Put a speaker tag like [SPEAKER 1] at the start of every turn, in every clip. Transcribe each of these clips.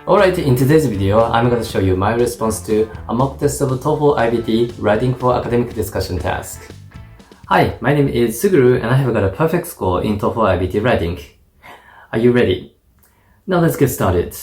[SPEAKER 1] Alright, in today's video, I'm going to show you my response to a mock test of TOEFL IBT Writing for Academic Discussion task. Hi, my name is Suguru and I have got a perfect score in TOEFL IBT Writing. Are you ready? Now let's get started.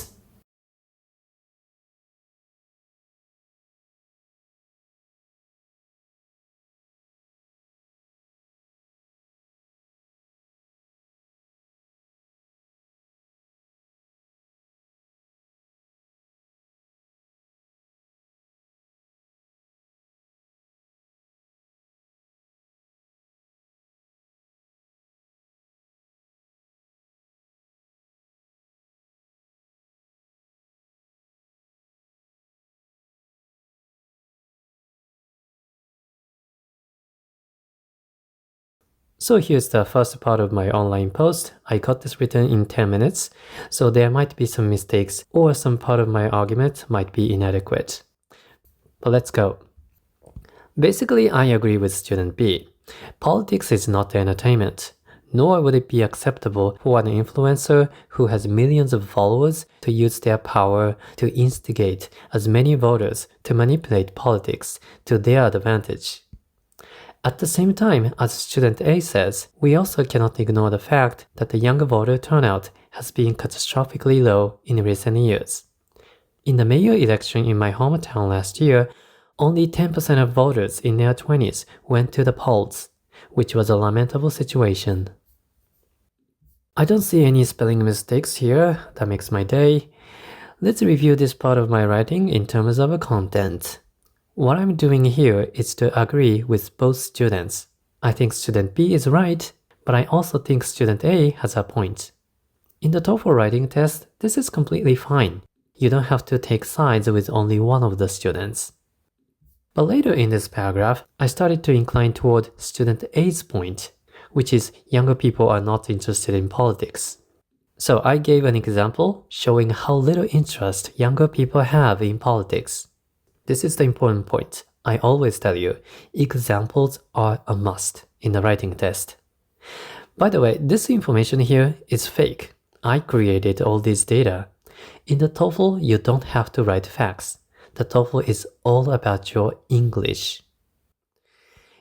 [SPEAKER 1] So here's the first part of my online post. I got this written in 10 minutes, so there might be some mistakes or some part of my argument might be inadequate. But let's go. Basically, I agree with student B. Politics is not entertainment, nor would it be acceptable for an influencer who has millions of followers to use their power to instigate as many voters to manipulate politics to their advantage. At the same time, as student A says, we also cannot ignore the fact that the young voter turnout has been catastrophically low in recent years. In the mayor election in my hometown last year, only 10% of voters in their 20s went to the polls, which was a lamentable situation. I don't see any spelling mistakes here, that makes my day. Let's review this part of my writing in terms of content. What I'm doing here is to agree with both students. I think student B is right, but I also think student A has a point. In the TOEFL writing test, this is completely fine. You don't have to take sides with only one of the students. But later in this paragraph, I started to incline toward student A's point, which is younger people are not interested in politics. So I gave an example showing how little interest younger people have in politics. This is the important point. I always tell you, examples are a must in the writing test. By the way, this information here is fake. I created all this data. In the TOEFL, you don't have to write facts. The TOEFL is all about your English.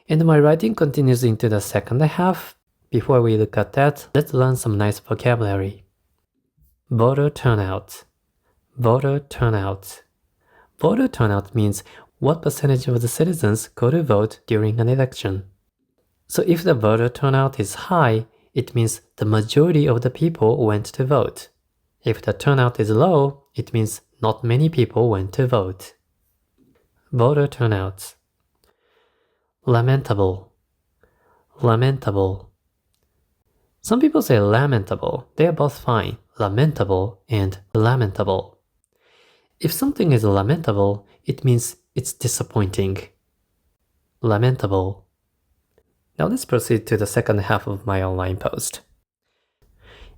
[SPEAKER 1] And my writing continues into the second half. Before we look at that, let's learn some nice vocabulary. Voter turnout. Voter turnout. Voter turnout means what percentage of the citizens go to vote during an election. So if the voter turnout is high, it means the majority of the people went to vote. If the turnout is low, it means not many people went to vote. Voter turnout. Lamentable. Lamentable. Some people say lamentable. They are both fine. Lamentable and lamentable. If something is lamentable, it means it's disappointing. Lamentable. Now let's proceed to the second half of my online post.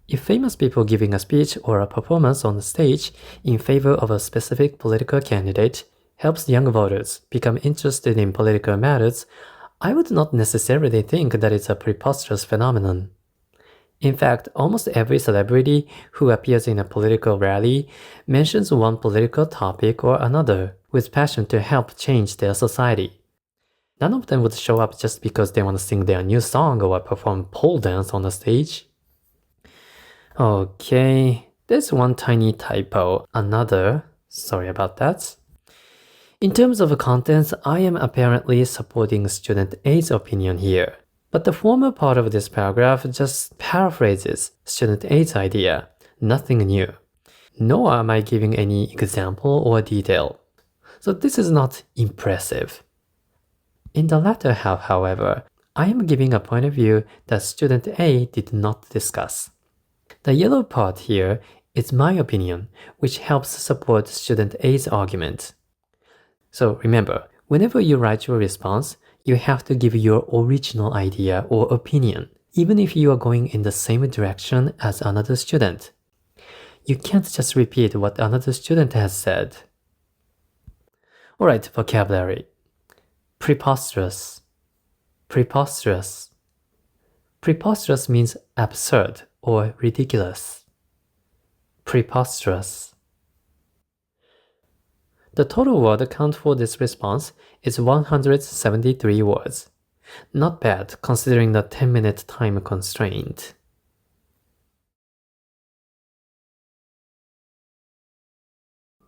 [SPEAKER 1] If famous people giving a speech or a performance on the stage in favor of a specific political candidate helps young voters become interested in political matters, I would not necessarily think that it's a preposterous phenomenon. In fact, almost every celebrity who appears in a political rally mentions one political topic or another with passion to help change their society. None of them would show up just because they want to sing their new song or perform pole dance on the stage. Okay, there's one tiny typo. Sorry about that. In terms of contents, I am apparently supporting student A's opinion here. But the former part of this paragraph just paraphrases student A's idea, nothing new. Nor am I giving any example or detail. So this is not impressive. In the latter half, however, I am giving a point of view that student A did not discuss. The yellow part here is my opinion, which helps support student A's argument. So remember, whenever you write your response, you have to give your original idea or opinion, even if you are going in the same direction as another student. You can't just repeat what another student has said. Alright, vocabulary. Preposterous. Preposterous. Preposterous means absurd or ridiculous. Preposterous. The total word count for this response is 173 words. Not bad considering the 10-minute time constraint.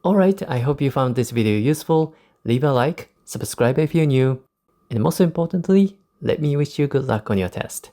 [SPEAKER 1] Alright, I hope you found this video useful. Leave a like, subscribe if you're new, and most importantly, let me wish you good luck on your test.